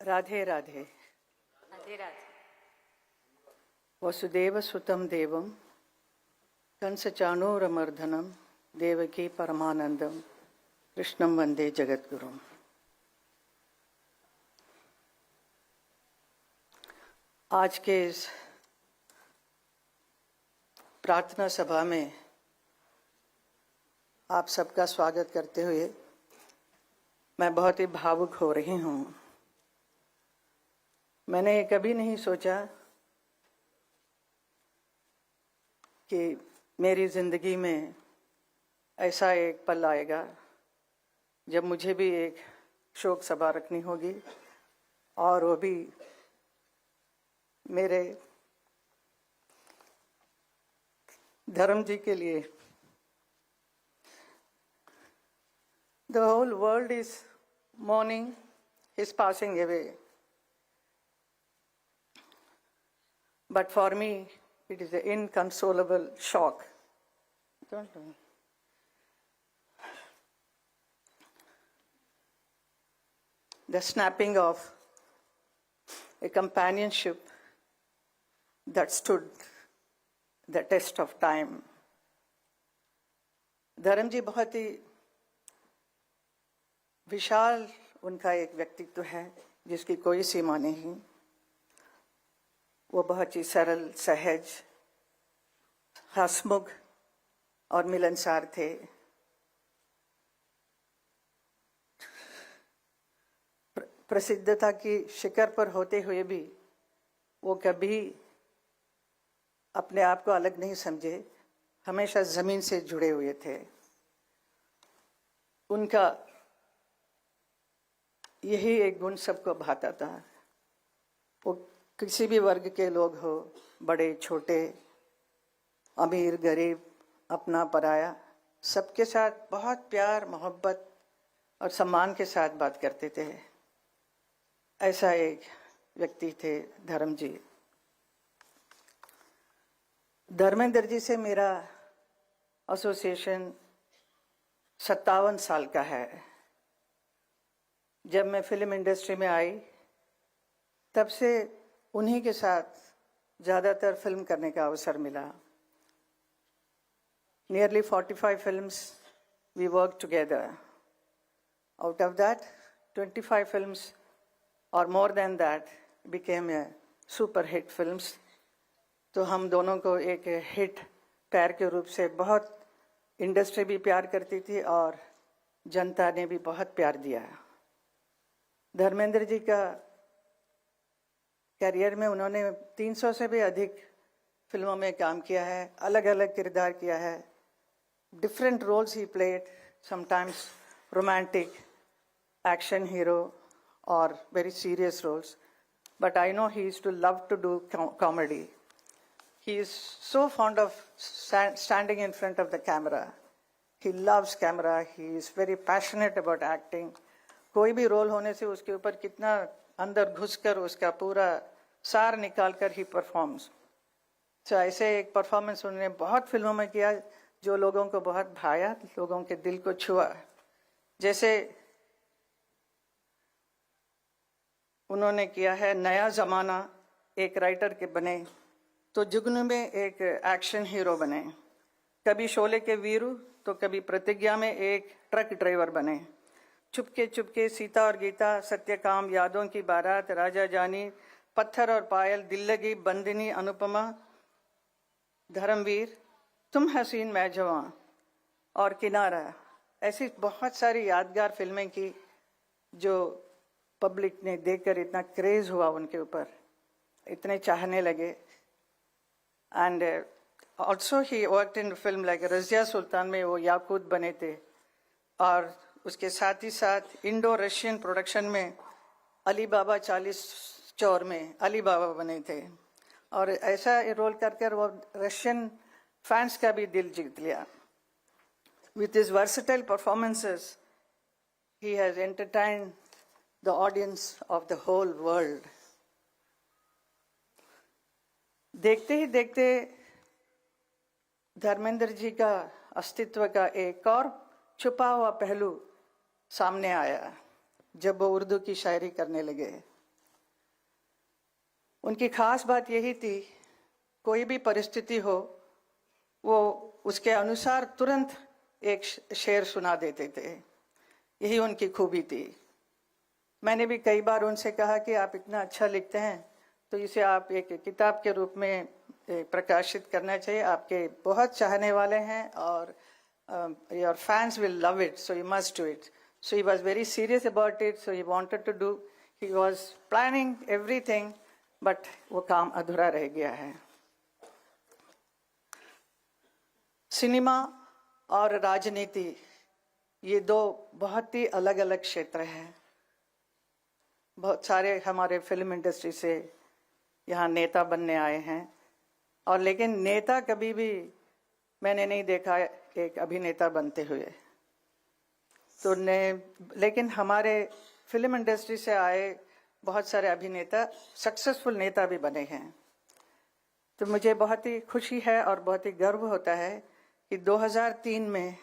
राधे राधे। राधे राधे। वसुदेव सुतं देवं कंसचाणूरमर्दनं देवकी परमानंदम कृष्णं वंदे जगद्गुरुम। आज के इस प्रार्थना सभा में आप सबका स्वागत करते हुए मैं बहुत ही भावुक हो रही हूँ। मैंने कभी नहीं सोचा कि मेरी जिंदगी में ऐसा एक पल आएगा जब मुझे भी एक शोक सभा रखनी होगी, और वो भी मेरे धर्म जी के लिए। The whole world is mourning his passing away, but for me it is an inconsolable shock. Don't know. The snapping of a companionship that stood the test of time. धर्म जी बहुत ही विशाल उनका एक व्यक्तित्व है जिसकी कोई सीमा नहीं। वो बहुत ही सरल, सहज, हंसमुख और मिलनसार थे। प्रसिद्धता की शिखर पर होते हुए भी वो कभी अपने आप को अलग नहीं समझे, हमेशा जमीन से जुड़े हुए थे। उनका यही एक गुण सबको भाता था। वो किसी भी वर्ग के लोग हो, बड़े छोटे, अमीर गरीब, अपना पराया, सबके साथ बहुत प्यार, मोहब्बत और सम्मान के साथ बात करते थे। ऐसा एक व्यक्ति थे धर्म जी। धर्मेंद्र जी से मेरा एसोसिएशन 57 साल का है। जब मैं फिल्म इंडस्ट्री में आई तब से उन्हीं के साथ ज़्यादातर फिल्म करने का अवसर मिला। Nearly 45 films we worked together. Out of that, 25 films or more than that became a super hit films. तो हम दोनों को एक हिट पैर के रूप से बहुत इंडस्ट्री भी प्यार करती थी और जनता ने भी बहुत प्यार दिया। धर्मेंद्र जी का करियर में उन्होंने 300 से भी अधिक फिल्मों में काम किया है, अलग अलग किरदार किया है। Different roles he played, sometimes romantic, action hero और very serious roles, but I know he used to love to do comedy. He is so fond of standing in front of the camera. He loves camera. He is very passionate about acting. कोई भी role होने से उसके ऊपर कितना अंदर घुसकर उसका पूरा सार निकाल कर ही परफॉर्म्स। तो ऐसे एक परफॉर्मेंस उन्होंने बहुत फिल्मों में किया जो लोगों को बहुत भाया, लोगों के दिल को छुआ। जैसे उन्होंने किया है नया जमाना, एक राइटर के बने, तो जुगनू में एक एक्शन हीरो बने, कभी शोले के वीरू तो कभी प्रतिज्ञा में एक ट्रक ड्राइवर बने, चुपके चुपके सीता और गीता, सत्यकाम, यादों की बारात, राजा जानी, पत्थर और पायल, दिल लगी, बंदिनी, अनुपमा, धर्मवीर, तुम हसीन मैं जवां और किनारा। ऐसी बहुत सारी यादगार फिल्में की जो पब्लिक ने देखकर इतना क्रेज हुआ उनके ऊपर, इतने चाहने लगे। And also he worked in film like Razia Sultan में वो याकूत बने थे, और उसके साथ ही साथ इंडो रशियन प्रोडक्शन में अली बाबा 40 चौर में अली बाबा बने थे, और ऐसा रोल कर वो रशियन फैंस का भी दिल जीत लिया। With his versatile performances he has entertained the audience of the whole world. देखते ही देखते धर्मेंद्र जी का अस्तित्व का एक और छुपा हुआ पहलू सामने आया जब वो उर्दू की शायरी करने लगे। उनकी खास बात यही थी, कोई भी परिस्थिति हो वो उसके अनुसार तुरंत एक शेर सुना देते थे। यही उनकी खूबी थी। मैंने भी कई बार उनसे कहा कि आप इतना अच्छा लिखते हैं तो इसे आप एक किताब के रूप में प्रकाशित करना चाहिए। आपके बहुत चाहने वाले हैं और your fans will love it, so you must do it. So he was very serious about it, so he wanted to do, he was planning everything, but वो काम अधूरा रह गया है। सिनेमा और राजनीति ये दो बहुत ही अलग अलग क्षेत्र हैं। बहुत सारे हमारे फिल्म इंडस्ट्री से यहाँ नेता बनने आए हैं, और लेकिन नेता कभी भी मैंने नहीं देखा एक अभिनेता बनते हुए। तो लेकिन हमारे फिल्म इंडस्ट्री से आए बहुत सारे अभिनेता सक्सेसफुल नेता भी बने हैं। तो मुझे बहुत ही खुशी है और बहुत ही गर्व होता है कि 2003 में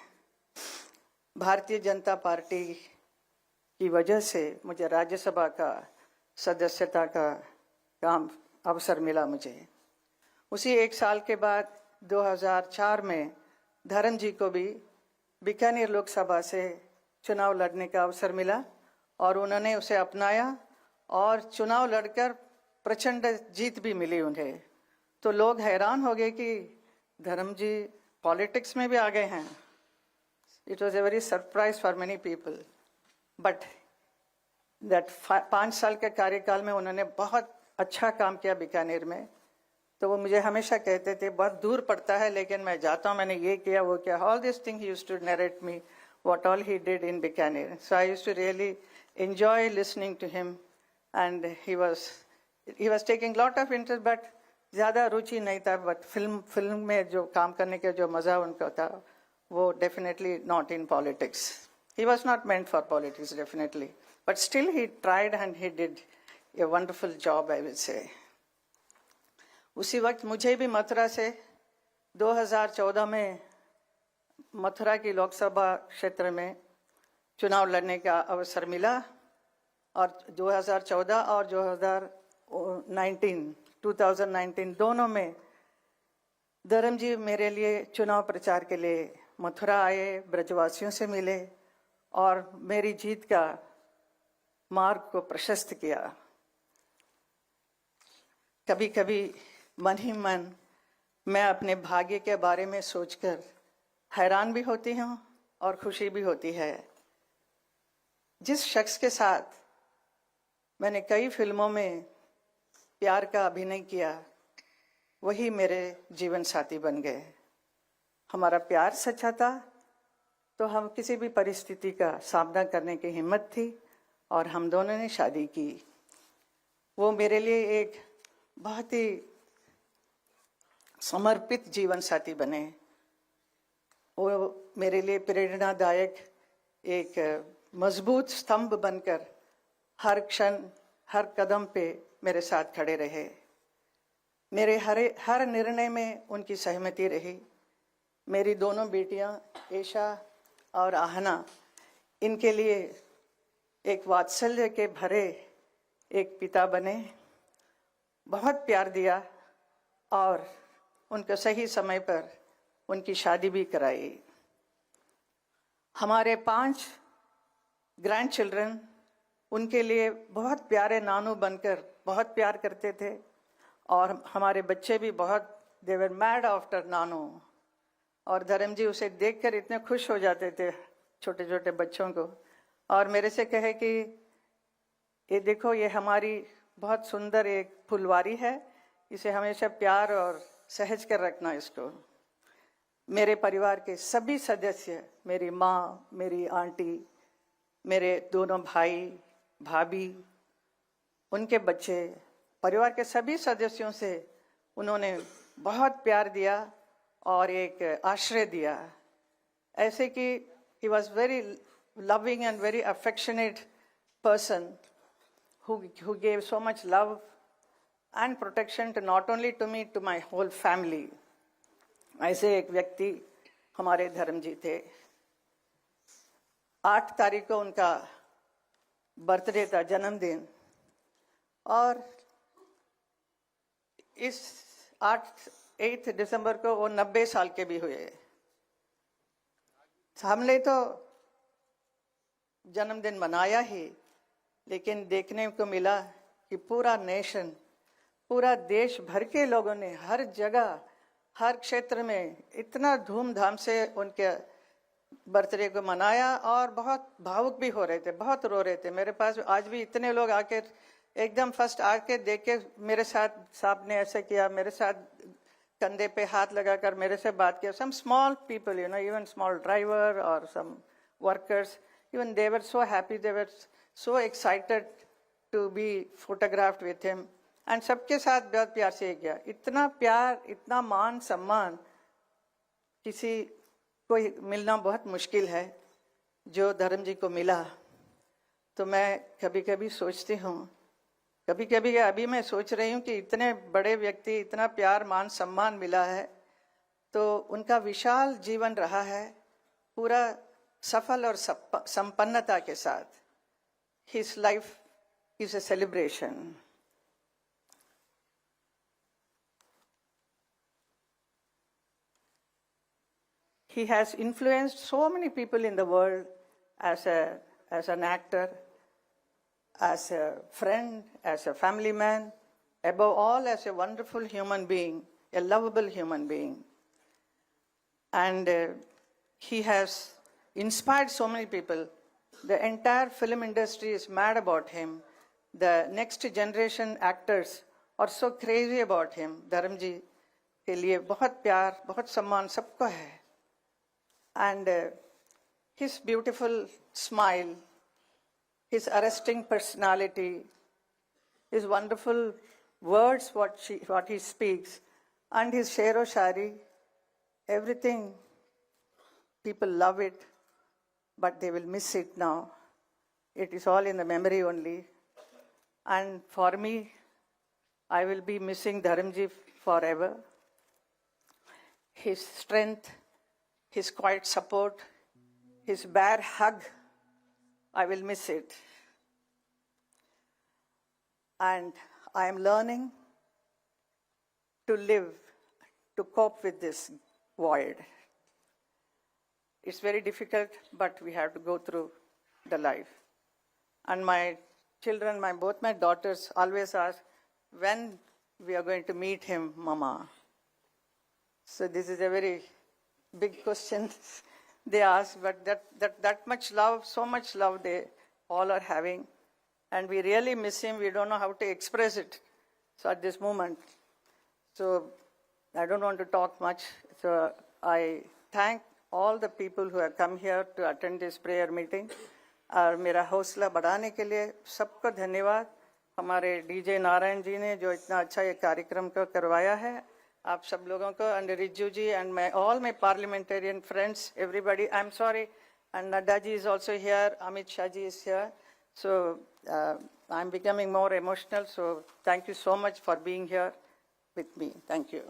भारतीय जनता पार्टी की वजह से मुझे राज्यसभा का सदस्यता का काम अवसर मिला मुझे। उसी एक साल के बाद 2004 में धर्म जी को भी बीकानेर लोकसभा से चुनाव लड़ने का अवसर मिला और उन्होंने उसे अपनाया और चुनाव लड़कर प्रचंड जीत भी मिली उन्हें। तो लोग हैरान हो गए कि धर्म जी पॉलिटिक्स में भी आ गए हैं। It was a very surprise for many people, but that 5 साल के कार्यकाल में उन्होंने बहुत अच्छा काम किया बीकानेर में। तो वो मुझे हमेशा कहते थे बहुत दूर पड़ता है लेकिन मैं जाता हूँ, मैंने ये किया वो किया। All this thing he used to narrate me what all he did in Bikaner. So I used to really enjoy listening to him, and he was taking lot of interest, but ज़्यादा रुचि नहीं था। but film में जो काम करने के जो मज़ा उनका था वो definitely not in politics. He was not meant for politics definitely, but still he tried and he did a wonderful job, I will say. उसी वक्त मुझे भी मथुरा से 2014 में मथुरा की लोकसभा क्षेत्र में चुनाव लड़ने का अवसर मिला, और 2014 और 2019 दोनों में धर्म जी मेरे लिए चुनाव प्रचार के लिए मथुरा आए, ब्रजवासियों से मिले और मेरी जीत का मार्ग को प्रशस्त किया। कभी कभी मन ही मन मैं अपने भाग्य के बारे में सोचकर हैरान भी होती हूँ और खुशी भी होती है। जिस शख्स के साथ मैंने कई फिल्मों में प्यार का अभिनय किया वही मेरे जीवन साथी बन गए। हमारा प्यार सच्चा था तो हम किसी भी परिस्थिति का सामना करने की हिम्मत थी और हम दोनों ने शादी की। वो मेरे लिए एक बहुत ही समर्पित जीवन साथी बने। वो मेरे लिए प्रेरणादायक एक मजबूत स्तंभ बनकर हर क्षण हर कदम पे मेरे साथ खड़े रहे। मेरे हर निर्णय में उनकी सहमति रही। मेरी दोनों बेटियां ऐशा और आहना, इनके लिए एक वात्सल्य के भरे एक पिता बने, बहुत प्यार दिया और उनको सही समय पर उनकी शादी भी कराई। हमारे 5 ग्रैंड चिल्ड्रन उनके लिए बहुत प्यारे नानू बनकर बहुत प्यार करते थे, और हमारे बच्चे भी बहुत दे वर मैड आफ्टर नानू। और धर्म जी उसे देखकर इतने खुश हो जाते थे छोटे छोटे बच्चों को, और मेरे से कहे कि ये देखो ये हमारी बहुत सुंदर एक फुलवारी है, इसे हमेशा प्यार और सहज कर रखना इसको। मेरे परिवार के सभी सदस्य, मेरी माँ, मेरी आंटी, मेरे दोनों भाई भाभी, उनके बच्चे, परिवार के सभी सदस्यों से उन्होंने बहुत प्यार दिया और एक आश्रय दिया। ऐसे कि he was very loving and very affectionate person who gave so much love and protection to not only to me, to my whole family. ऐसे एक व्यक्ति हमारे धर्म जी थे। 8 तारीख को उनका बर्थडे था, जन्मदिन, और इस 8 दिसंबर को वो 90 साल के भी हुए। हमने तो जन्मदिन मनाया ही, लेकिन देखने को मिला कि पूरा नेशन, पूरा देश भर के लोगों ने हर जगह, हर क्षेत्र में इतना धूमधाम से उनके बर्थडे को मनाया और बहुत भावुक भी हो रहे थे, बहुत रो रहे थे। मेरे पास आज भी इतने लोग आके एकदम फर्स्ट आके देख के मेरे साथ, साहब ने ऐसे किया, मेरे साथ कंधे पे हाथ लगाकर मेरे से बात किया। Some small people, you know, even small driver और some workers, even they were so happy, they were so excited to be photographed with him, and सबके साथ बहुत प्यार से किया। इतना प्यार, इतना मान सम्मान किसी को मिलना बहुत मुश्किल है जो धर्म जी को मिला। तो मैं कभी कभी सोचती हूँ, कभी कभी अभी मैं सोच रही हूँ कि इतने बड़े व्यक्ति, इतना प्यार मान सम्मान मिला है, तो उनका विशाल जीवन रहा है, पूरा सफल और संपन्नता के साथ। His life is a celebration. He has influenced so many people in the world as an actor, as a friend, as a family man, above all as a wonderful human being, a lovable human being. And he has inspired so many people. The entire film industry is mad about him. The next generation actors are so crazy about him. धर्म जी के लिए बहुत प्यार, बहुत सम्मान सबको है. And his beautiful smile, his arresting personality, his wonderful words, what he speaks, and his shero-shari, everything, people love it. But they will miss it now. It is all in the memory only. And for me, I will be missing Dharamji forever. His strength, his quiet support, his bare hug, I will miss it. And I am learning to live, to cope with this void. It's very difficult, but we have to go through the life. And my children, both my daughters always ask, when we are going to meet him, Mama? So this is a very big question they ask, but that much love, so much love they all are having. And we really miss him. We don't know how to express it. So at this moment, so I don't want to talk much. So I thank all the people who have come here to attend this prayer meeting. और मेरा हौसला बढ़ाने के लिए सबको धन्यवाद। हमारे DJ Narayan ji ने जो इतना अच्छा ये कार्यक्रम को करवाया है, आप सब लोगों को, and Rijju ji and all my parliamentarian friends, everybody. I'm sorry, and Nadda ji is also here, Amit Shah ji is here. So I'm becoming more emotional. So thank you so much for being here with me. Thank you.